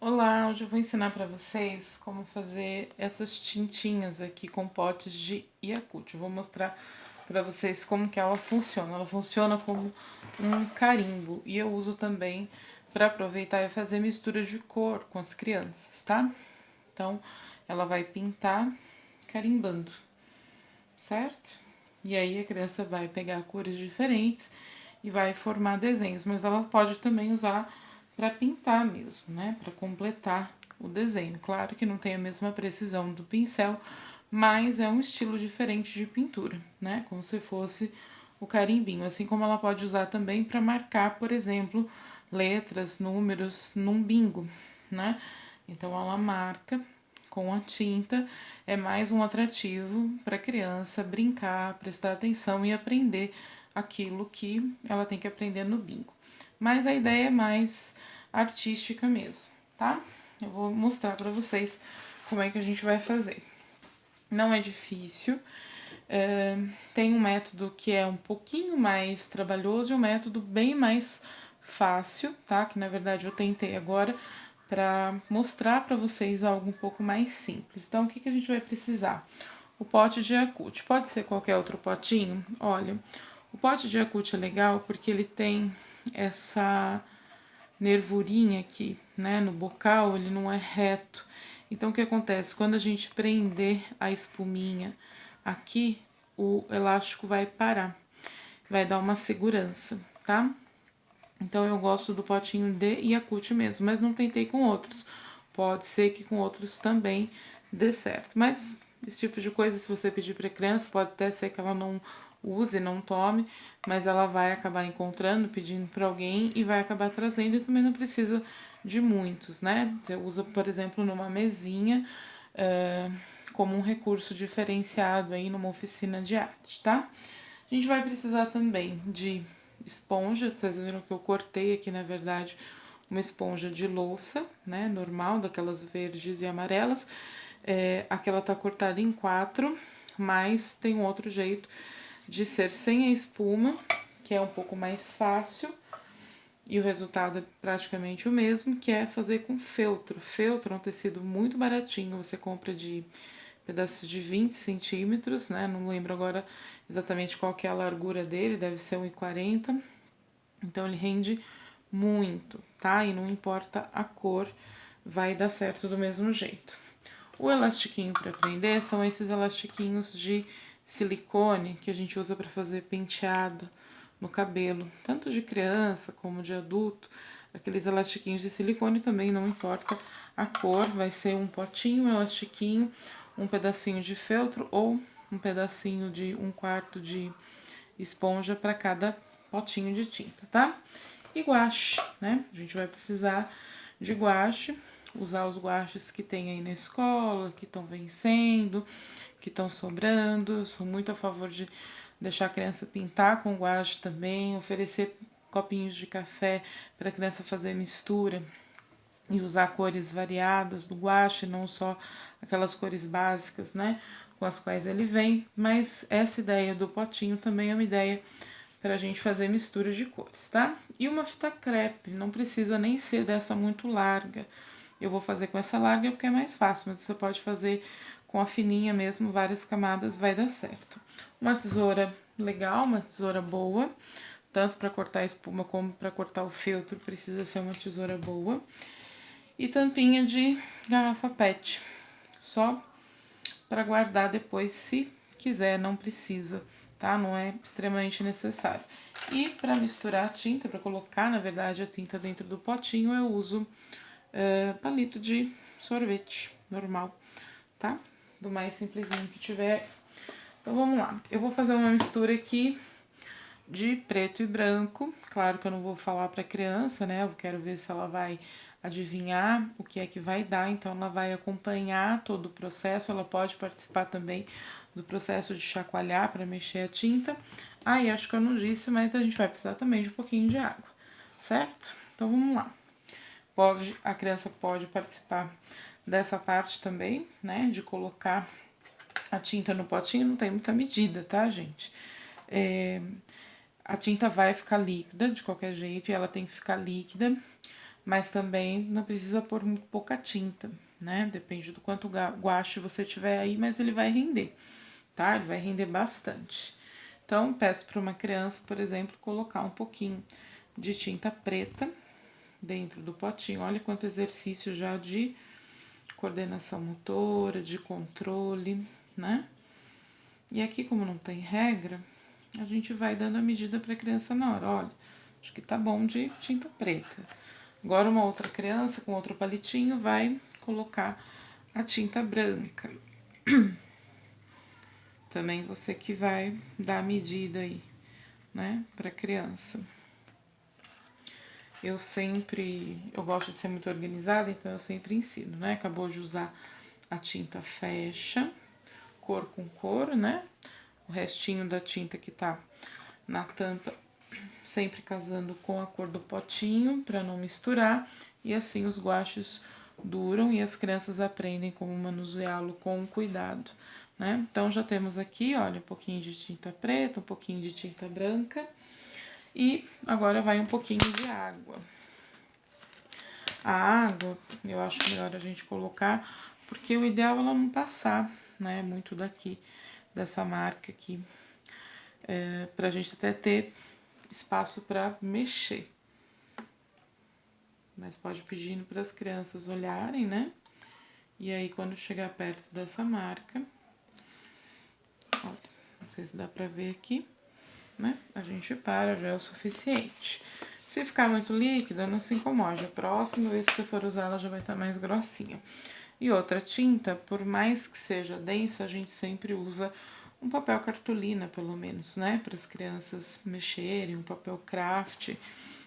Olá, hoje eu vou ensinar para vocês como fazer essas tintinhas aqui com potes de Yakult. Eu vou mostrar para vocês como que ela funciona. Ela funciona como um carimbo e eu uso também para aproveitar e fazer mistura de cor com as crianças, tá? Então, ela vai pintar carimbando, certo? E aí a criança vai pegar cores diferentes e vai formar desenhos, mas ela pode também usar para pintar mesmo, né? Para completar o desenho. Claro que não tem a mesma precisão do pincel, mas é um estilo diferente de pintura, né? Como se fosse o carimbinho, assim como ela pode usar também para marcar, por exemplo, letras, números num bingo, né? Então ela marca com a tinta, é mais um atrativo para a criança brincar, prestar atenção e aprender aquilo que ela tem que aprender no bingo. Mas a ideia é mais artística mesmo, tá? Eu vou mostrar para vocês como é que a gente vai fazer. Não é difícil, tem um método que é um pouquinho mais trabalhoso e um método bem mais fácil, tá? Que na verdade eu tentei agora para mostrar para vocês algo um pouco mais simples. Então, o que a gente vai precisar? O pote de Yakult. Pode ser qualquer outro potinho? Olha, o pote de Yakult é legal porque ele tem essa nervurinha aqui, né, no bocal, ele não é reto. Então, o que acontece? Quando a gente prender a espuminha aqui, o elástico vai parar, vai dar uma segurança, tá? Então, eu gosto do potinho de Yakult mesmo, mas não tentei com outros. Pode ser que com outros também dê certo. Mas esse tipo de coisa, se você pedir para criança, pode até ser que ela não use, não tome, mas ela vai acabar encontrando, pedindo para alguém e vai acabar trazendo e também não precisa de muitos, né? Você usa, por exemplo, numa mesinha, como um recurso diferenciado aí numa oficina de arte, tá? A gente vai precisar também de esponja, vocês viram que eu cortei aqui, na verdade, uma esponja de louça, né, normal, daquelas verdes e amarelas. Aqui ela tá cortada em 4, mas tem um outro jeito de ser sem a espuma, que é um pouco mais fácil, e o resultado é praticamente o mesmo, que é fazer com feltro. Feltro é um tecido muito baratinho, você compra de pedaços de 20 centímetros, né? Não lembro agora exatamente qual que é a largura dele, deve ser 1,40. Então ele rende muito, tá? E não importa a cor, vai dar certo do mesmo jeito. O elastiquinho para prender são esses elastiquinhos de silicone que a gente usa para fazer penteado no cabelo, tanto de criança como de adulto. Aqueles elastiquinhos de silicone também, não importa a cor, vai ser um potinho, um elastiquinho, um pedacinho de feltro ou um pedacinho de 1/4 de esponja para cada potinho de tinta, tá? E guache, né? A gente vai precisar de guache, usar os guaches que tem aí na escola, que estão vencendo, que estão sobrando. Eu sou muito a favor de deixar a criança pintar com guache também, oferecer copinhos de café para a criança fazer mistura e usar cores variadas do guache, não só aquelas cores básicas, né, com as quais ele vem, mas essa ideia do potinho também é uma ideia para a gente fazer mistura de cores, tá? E uma fita crepe, não precisa nem ser dessa muito larga. Eu vou fazer com essa larga porque é mais fácil, mas você pode fazer com a fininha mesmo, várias camadas, vai dar certo. Uma tesoura legal, uma tesoura boa, tanto para cortar a espuma como para cortar o feltro, precisa ser uma tesoura boa. E tampinha de garrafa PET, só para guardar depois se quiser, não precisa, tá? Não é extremamente necessário. E para misturar a tinta, para colocar, na verdade, a tinta dentro do potinho, eu uso palito de sorvete normal, tá? Do mais simplesinho que tiver. Então vamos lá. Eu vou fazer uma mistura aqui de preto e branco. Claro que eu não vou falar para criança, né? Eu quero ver se ela vai adivinhar o que é que vai dar, então ela vai acompanhar todo o processo, ela pode participar também do processo de chacoalhar para mexer a tinta. Ah, e acho que eu não disse, mas a gente vai precisar também de um pouquinho de água, certo? Então vamos lá. A criança pode participar dessa parte também, né, de colocar a tinta no potinho, não tem muita medida, tá, gente? A tinta vai ficar líquida de qualquer jeito e ela tem que ficar líquida mas também não precisa pôr muito pouca tinta, né? Depende do quanto guache você tiver aí, mas ele vai render, tá? Ele vai render bastante. Então, peço para uma criança, por exemplo, colocar um pouquinho de tinta preta dentro do potinho. Olha quanto exercício já de coordenação motora, de controle, né? E aqui, como não tem regra, a gente vai dando a medida para a criança na hora. Olha, acho que tá bom de tinta preta. Agora, uma outra criança com outro palitinho vai colocar a tinta branca. Também você que vai dar a medida aí, né, para criança. Eu gosto de ser muito organizada, então eu sempre ensino, né? Acabou de usar a tinta fecha, cor com cor, né? O restinho da tinta que tá na tampa, sempre casando com a cor do potinho, para não misturar. E assim os guaches duram e as crianças aprendem como manuseá-lo com cuidado, né? Então, já temos aqui, olha, um pouquinho de tinta preta, um pouquinho de tinta branca. E agora vai um pouquinho de água. A água, eu acho melhor a gente colocar, porque o ideal é ela não passar, né? Muito daqui, dessa marca aqui. Pra gente até ter espaço para mexer. Mas pode pedindo para as crianças olharem, né? E aí, quando chegar perto dessa marca, olha, não sei se dá pra ver aqui, né? A gente para, já é o suficiente. Se ficar muito líquida, não se incomode. A próxima vez que você for usar, ela já vai estar mais grossinha. E outra tinta, por mais que seja densa, a gente sempre usa um papel cartolina, pelo menos, né? Para as crianças mexerem, um papel craft,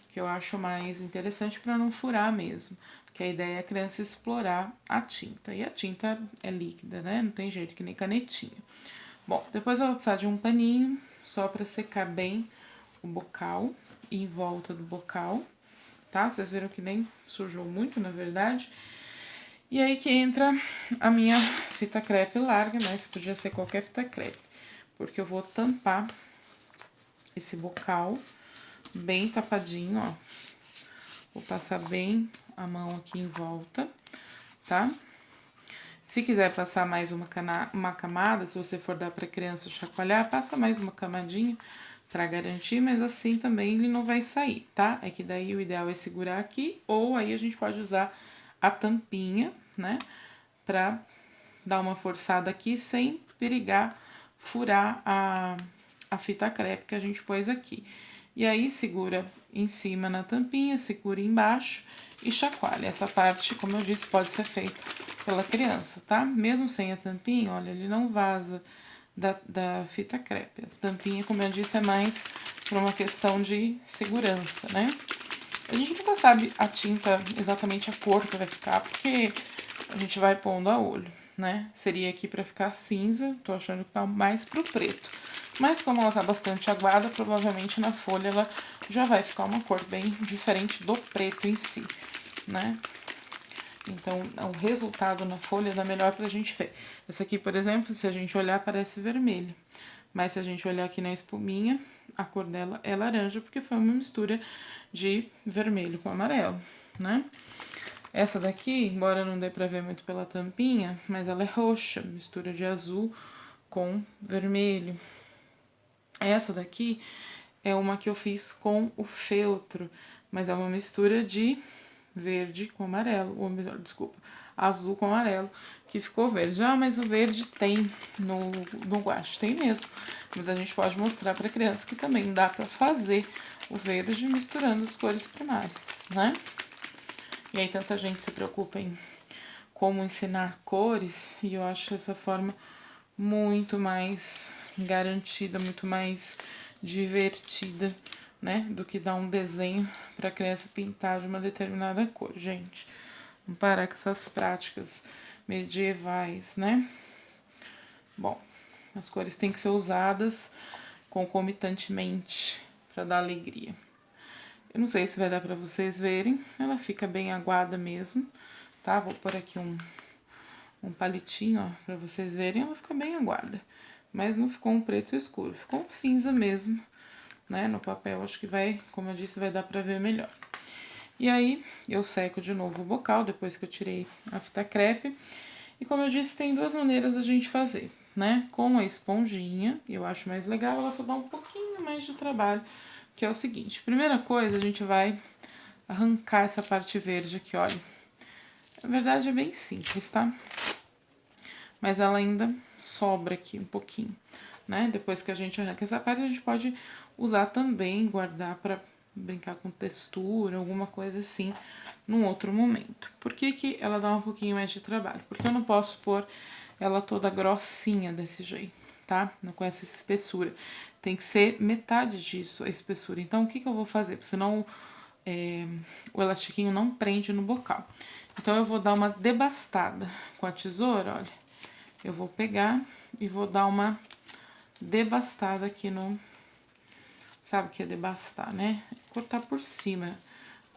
que eu acho mais interessante para não furar mesmo. Porque a ideia é a criança explorar a tinta. E a tinta é líquida, né? Não tem jeito, que nem canetinha. Bom, depois eu vou precisar de um paninho, só para secar bem o bocal e em volta do bocal, tá? Vocês viram que nem sujou muito, na verdade. E aí que entra a minha fita crepe larga, mas podia ser qualquer fita crepe. Porque eu vou tampar esse bocal bem tapadinho, ó. Vou passar bem a mão aqui em volta, tá? Se quiser passar mais uma camada, se você for dar para criança chacoalhar, passa mais uma camadinha para garantir, mas assim também ele não vai sair, tá? É que daí o ideal é segurar aqui, ou aí a gente pode usar a tampinha, né? Pra dar uma forçada aqui sem perigar furar a fita crepe que a gente pôs aqui. E aí, segura em cima na tampinha, segura embaixo e chacoalha. Essa parte, como eu disse, pode ser feita pela criança, tá? Mesmo sem a tampinha, olha, ele não vaza da fita crepe. A tampinha, como eu disse, é mais por uma questão de segurança, né? A gente nunca sabe a tinta, exatamente a cor que vai ficar, porque a gente vai pondo a olho, né? Seria aqui pra ficar cinza, tô achando que tá mais pro preto. Mas como ela tá bastante aguada, provavelmente na folha ela já vai ficar uma cor bem diferente do preto em si, né? Então, o resultado na folha dá melhor pra gente ver. Essa aqui, por exemplo, se a gente olhar, parece vermelho. Mas se a gente olhar aqui na espuminha, a cor dela é laranja, porque foi uma mistura de vermelho com amarelo, né? Essa daqui, embora não dê pra ver muito pela tampinha, mas ela é roxa, mistura de azul com vermelho. Essa daqui é uma que eu fiz com o feltro, mas é uma mistura de verde com amarelo, ou melhor, desculpa, azul com amarelo, que ficou verde. Ah, mas o verde tem no guache, tem mesmo. Mas a gente pode mostrar pra criança que também dá pra fazer o verde misturando as cores primárias, né? E aí tanta gente se preocupa em como ensinar cores, e eu acho essa forma muito mais garantida, muito mais divertida, né, do que dar um desenho para a criança pintar de uma determinada cor, gente. Vamos parar com essas práticas medievais, né? Bom, as cores têm que ser usadas concomitantemente para dar alegria. Eu não sei se vai dar para vocês verem, ela fica bem aguada mesmo, tá? Vou pôr aqui um palitinho, ó, pra vocês verem, ela fica bem aguada. Mas não ficou um preto escuro, ficou um cinza mesmo, né? No papel, acho que vai, como eu disse, vai dar pra ver melhor. E aí, eu seco de novo o bocal, depois que eu tirei a fita crepe. E como eu disse, tem duas maneiras da gente fazer, né? Com a esponjinha, eu acho mais legal, ela só dá um pouquinho mais de trabalho, que é o seguinte. Primeira coisa, a gente vai arrancar essa parte verde aqui, olha. Na verdade, é bem simples, tá? Mas ela ainda sobra aqui um pouquinho, né? Depois que a gente arranca essa parte, a gente pode usar também, guardar pra brincar com textura, alguma coisa assim, num outro momento. Por que que ela dá um pouquinho mais de trabalho? Porque eu não posso pôr ela toda grossinha desse jeito, tá? Não com essa espessura. Tem que ser metade disso, a espessura. Então, o que que eu vou fazer? Porque senão o elastiquinho não prende no bocal. Então, eu vou dar uma debastada com a tesoura, olha. Eu vou pegar e vou dar uma debastada aqui no... Sabe o que é debastar, né? Cortar por cima,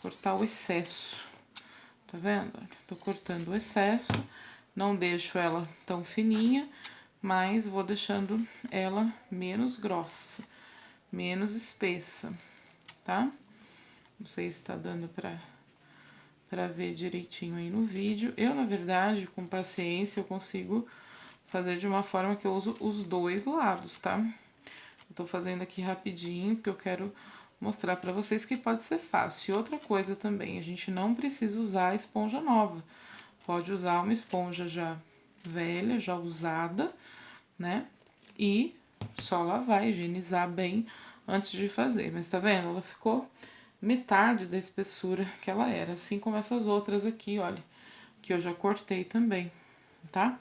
cortar o excesso. Tá vendo? Tô cortando o excesso, não deixo ela tão fininha, mas vou deixando ela menos grossa, menos espessa, tá? Não sei se tá dando pra ver direitinho aí no vídeo. Eu, na verdade, com paciência, eu consigo fazer de uma forma que eu uso os dois lados, tá? Eu tô fazendo aqui rapidinho, porque eu quero mostrar pra vocês que pode ser fácil. E outra coisa também, a gente não precisa usar a esponja nova. Pode usar uma esponja já velha, já usada, né? E só lavar, higienizar bem antes de fazer. Mas tá vendo? Ela ficou metade da espessura que ela era. Assim como essas outras aqui, olha, que eu já cortei também, tá?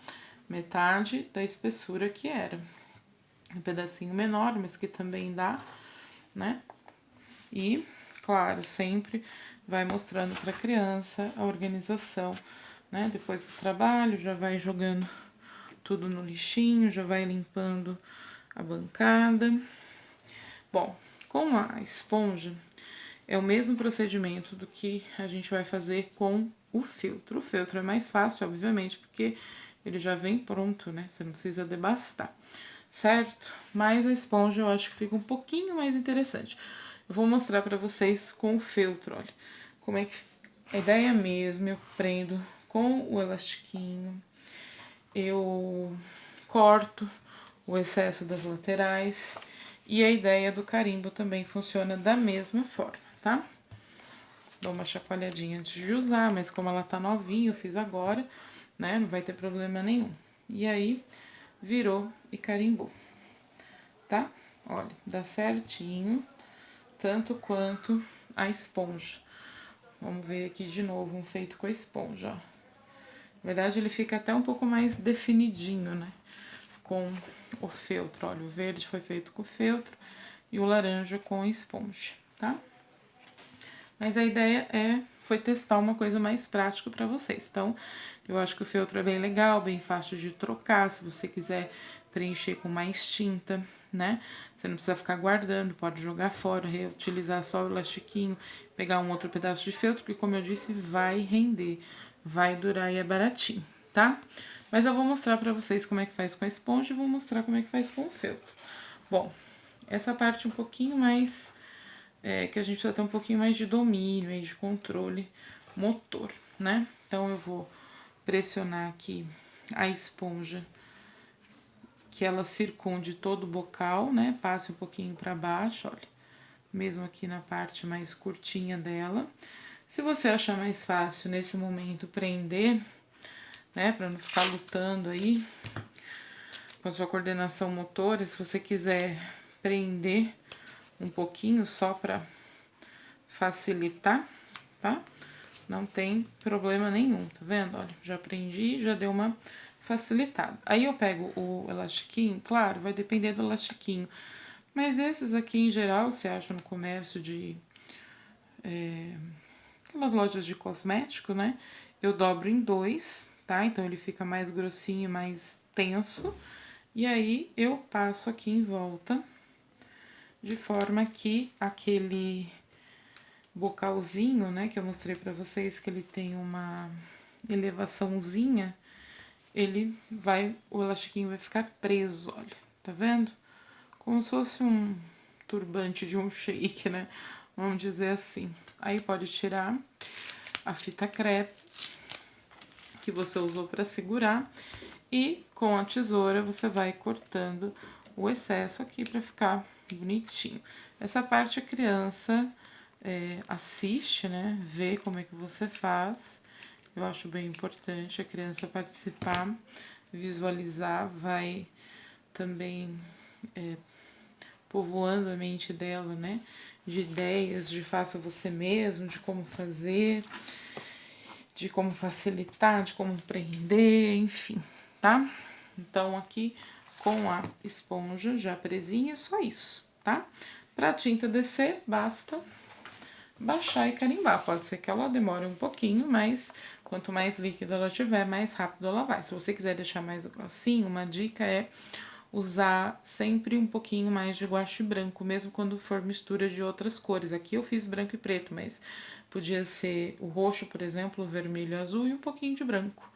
Metade da espessura que era. Um pedacinho menor, mas que também dá, né? E, claro, sempre vai mostrando para a criança a organização, né? Depois do trabalho, já vai jogando tudo no lixinho, já vai limpando a bancada. Bom, com a esponja, é o mesmo procedimento do que a gente vai fazer com o feltro. O feltro é mais fácil, obviamente, porque ele já vem pronto, né? Você não precisa debastar, certo? Mas a esponja eu acho que fica um pouquinho mais interessante. Eu vou mostrar pra vocês com o feltro, olha. Como é que... A ideia mesmo, eu prendo com o elastiquinho, eu corto o excesso das laterais e a ideia do carimbo também funciona da mesma forma, tá? Dou uma chacoalhadinha antes de usar, mas como ela tá novinha, eu fiz agora, né? Não vai ter problema nenhum. E aí, virou e carimbou, tá? Olha, dá certinho, tanto quanto a esponja. Vamos ver aqui de novo um feito com a esponja, ó. Na verdade, ele fica até um pouco mais definidinho, né? Com o feltro, olha, o verde foi feito com o feltro e o laranja com a esponja, tá? Mas a ideia foi testar uma coisa mais prática para vocês. Então, eu acho que o feltro é bem legal, bem fácil de trocar, se você quiser preencher com mais tinta, né? Você não precisa ficar guardando, pode jogar fora, reutilizar só o elastiquinho, pegar um outro pedaço de feltro, que como eu disse, vai render, vai durar e é baratinho, tá? Mas eu vou mostrar pra vocês como é que faz com a esponja e vou mostrar como é que faz com o feltro. Bom, essa parte um pouquinho mais... que a gente precisa ter um pouquinho mais de domínio e de controle motor, né? Então, eu vou pressionar aqui a esponja, que ela circunde todo o bocal, né? Passe um pouquinho para baixo, olha, mesmo aqui na parte mais curtinha dela. Se você achar mais fácil nesse momento prender, né? Para não ficar lutando aí com a sua coordenação motora, se você quiser prender um pouquinho só para facilitar, tá? Não tem problema nenhum, tá vendo? Olha, já prendi, já deu uma facilitada. Aí eu pego o elastiquinho, claro, vai depender do elastiquinho, mas esses aqui em geral você acha no comércio de... aquelas lojas de cosmético, né? Eu dobro em dois, tá? Então ele fica mais grossinho, mais tenso. E aí eu passo aqui em volta, de forma que aquele bocalzinho, né, que eu mostrei pra vocês, que ele tem uma elevaçãozinha, o elastiquinho vai ficar preso, olha, tá vendo? Como se fosse um turbante de um shake, né? vamos dizer assim. Aí pode tirar a fita crepe que você usou para segurar e com a tesoura você vai cortando o excesso aqui para ficar bonitinho. Essa parte a criança assiste, né? Vê como é que você faz. Eu acho bem importante a criança participar, visualizar, vai também povoando a mente dela, né? De ideias, de faça você mesmo, de como fazer, de como facilitar, de como prender, enfim, tá? Então, aqui com a esponja já presinha, só isso, tá? Pra tinta descer, basta baixar e carimbar. Pode ser que ela demore um pouquinho, mas quanto mais líquido ela tiver, mais rápido ela vai. Se você quiser deixar mais grossinho, uma dica é usar sempre um pouquinho mais de guache branco, mesmo quando for mistura de outras cores. Aqui eu fiz branco e preto, mas podia ser o roxo, por exemplo, o vermelho, azul e um pouquinho de branco,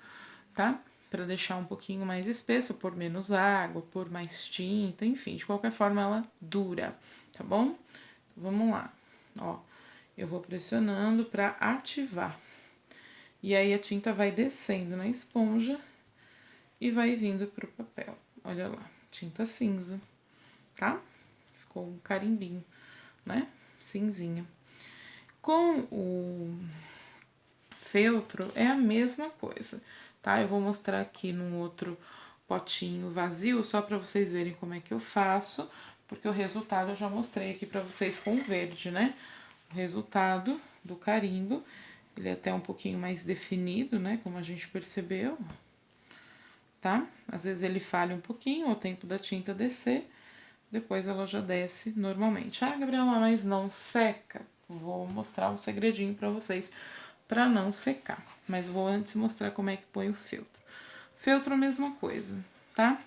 tá? Pra deixar um pouquinho mais espesso, por menos água, por mais tinta, enfim, de qualquer forma ela dura, tá bom? Vamos lá, ó. Eu vou pressionando pra ativar. E aí a tinta vai descendo na esponja e vai vindo pro papel. Olha lá, tinta cinza, tá? Ficou um carimbinho, né? Cinzinha. Com o feltro é a mesma coisa, tá? Eu vou mostrar aqui num outro potinho vazio, só pra vocês verem como é que eu faço, porque o resultado eu já mostrei aqui pra vocês com o verde, né? O resultado do carimbo, ele é até um pouquinho mais definido, né? Como a gente percebeu, tá? Às vezes ele falha um pouquinho ao tempo da tinta descer, depois ela já desce normalmente. Ah, Gabriela, mas não seca? Vou mostrar um segredinho pra vocês pra não secar. Mas vou antes mostrar como é que põe o feltro. Feltro, a mesma coisa, tá?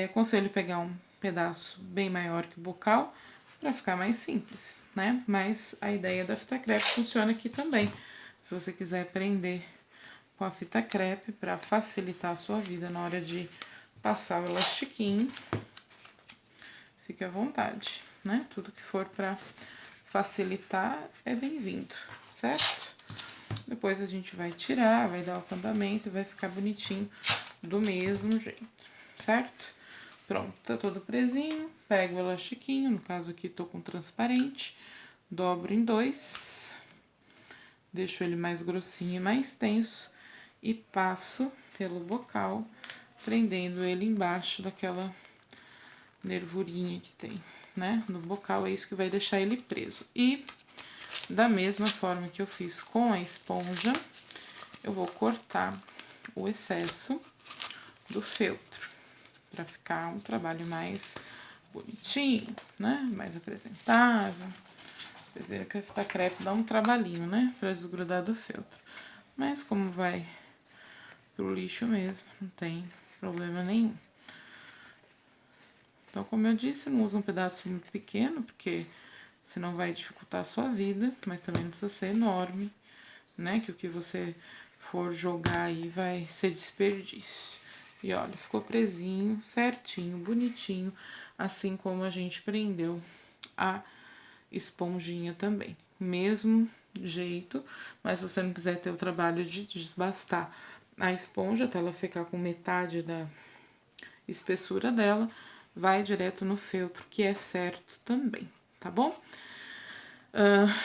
Aconselho pegar um pedaço bem maior que o bocal pra ficar mais simples, né? Mas a ideia da fita crepe funciona aqui também. Se você quiser prender com a fita crepe pra facilitar a sua vida na hora de passar o elastiquinho, fique à vontade, né? Tudo que for pra facilitar é bem-vindo, certo? Depois a gente vai tirar, vai dar o acabamento e vai ficar bonitinho do mesmo jeito, certo? Pronto, tá todo presinho, pego o elastiquinho, no caso aqui tô com transparente, dobro em dois, deixo ele mais grossinho e mais tenso e passo pelo bocal, prendendo ele embaixo daquela nervurinha que tem, né? No bocal é isso que vai deixar ele preso. E da mesma forma que eu fiz com a esponja, eu vou cortar o excesso do feltro, pra ficar um trabalho mais bonitinho, né? Mais apresentável. Vocês viram que a fita crepe dá um trabalhinho, né? Pra desgrudar do feltro. Mas como vai pro lixo mesmo, não tem problema nenhum. Então, como eu disse, não usa um pedaço muito pequeno, porque senão vai dificultar a sua vida, mas também não precisa ser enorme, né? Que o que você for jogar aí vai ser desperdício. E olha, ficou presinho, certinho, bonitinho, assim como a gente prendeu a esponjinha também. Mesmo jeito, mas se você não quiser ter o trabalho de desbastar a esponja até ela ficar com metade da espessura dela, vai direto no feltro, que é certo também, tá bom?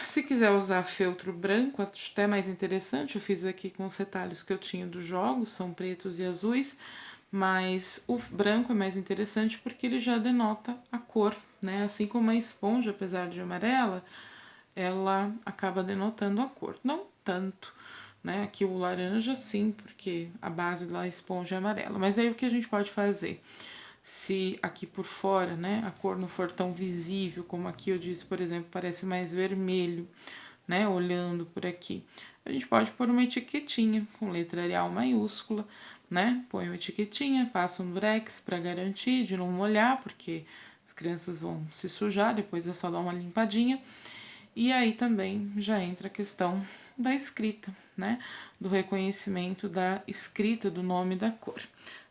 Se quiser usar feltro branco, acho até mais interessante, eu fiz aqui com os retalhos que eu tinha dos jogos, são pretos e azuis, mas o branco é mais interessante porque ele já denota a cor, né? Assim como a esponja, apesar de amarela, ela acaba denotando a cor. Não tanto, né? Aqui o laranja sim, porque a base da esponja é amarela. Mas aí o que a gente pode fazer? Se aqui por fora, né, a cor não for tão visível, como aqui eu disse, por exemplo, parece mais vermelho, né, olhando por aqui. A gente pode pôr uma etiquetinha com letra Arial maiúscula, né, põe uma etiquetinha, passa um Durex para garantir de não molhar, porque as crianças vão se sujar, depois é só dar uma limpadinha. E aí também já entra a questão da escrita, né, do reconhecimento da escrita do nome da cor,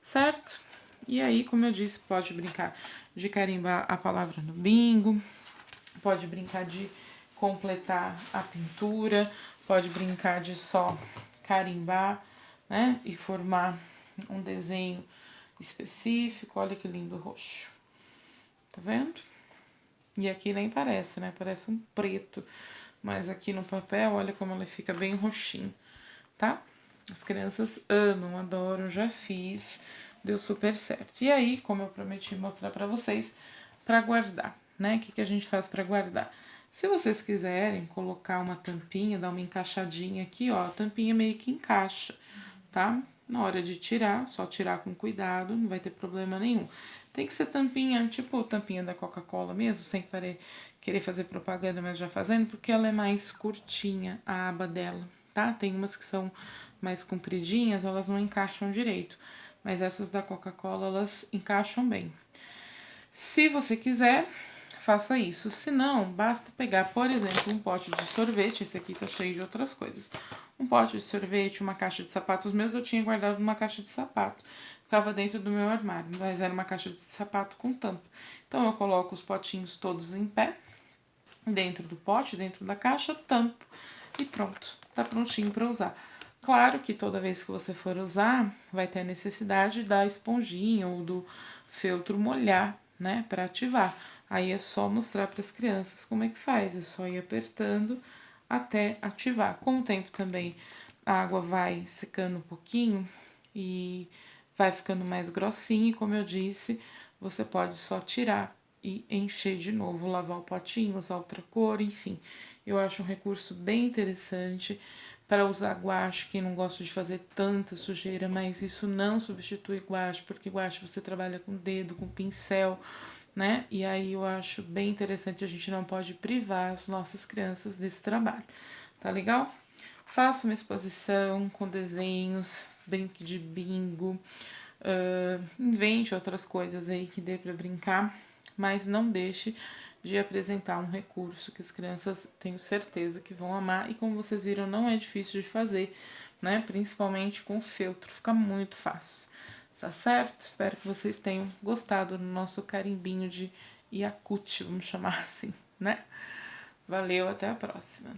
certo? E aí, como eu disse, pode brincar de carimbar a palavra no bingo, pode brincar de completar a pintura, pode brincar de só carimbar, né? E formar um desenho específico. Olha que lindo roxo. Tá vendo? E aqui nem parece, né? Parece um preto. Mas aqui no papel, olha como ela fica bem roxinho, tá? As crianças amam, adoram, já fiz, deu super certo. E aí, como eu prometi mostrar pra vocês, pra guardar, né? O que a gente faz pra guardar? Se vocês quiserem colocar uma tampinha, dar uma encaixadinha aqui, ó, a tampinha meio que encaixa, tá? Na hora de tirar, só tirar com cuidado, não vai ter problema nenhum. Tem que ser tampinha, tipo tampinha da Coca-Cola mesmo, sem querer fazer propaganda, mas já fazendo, porque ela é mais curtinha, a aba dela, tá? Tem umas que são mais compridinhas, elas não encaixam direito. Mas essas da Coca-Cola, elas encaixam bem. Se você quiser, faça isso. Se não, basta pegar, por exemplo, um pote de sorvete. Esse aqui tá cheio de outras coisas. Um pote de sorvete, uma caixa de sapatos. Os meus eu tinha guardado numa caixa de sapato. Ficava dentro do meu armário, mas era uma caixa de sapato com tampa. Então eu coloco os potinhos todos em pé, dentro do pote, dentro da caixa, tampo e pronto. Tá prontinho para usar. Claro que toda vez que você for usar, vai ter a necessidade da esponjinha ou do feltro molhar, né, para ativar. Aí é só mostrar para as crianças como é que faz, é só ir apertando até ativar. Com o tempo também a água vai secando um pouquinho e vai ficando mais grossinha, e como eu disse, você pode só tirar e encher de novo, lavar o potinho, usar outra cor, enfim. Eu acho um recurso bem interessante para usar guache, quem não gosta de fazer tanta sujeira, mas isso não substitui guache, porque guache você trabalha com dedo, com pincel, né? E aí eu acho bem interessante, a gente não pode privar as nossas crianças desse trabalho, tá legal? Faça uma exposição com desenhos, brinque de bingo, invente outras coisas aí que dê para brincar, mas não deixe de apresentar um recurso que as crianças tenho certeza que vão amar, e como vocês viram, não é difícil de fazer, né? Principalmente com feltro, fica muito fácil, tá certo? Espero que vocês tenham gostado do nosso carimbinho de Yakut, vamos chamar assim, né? Valeu, até a próxima!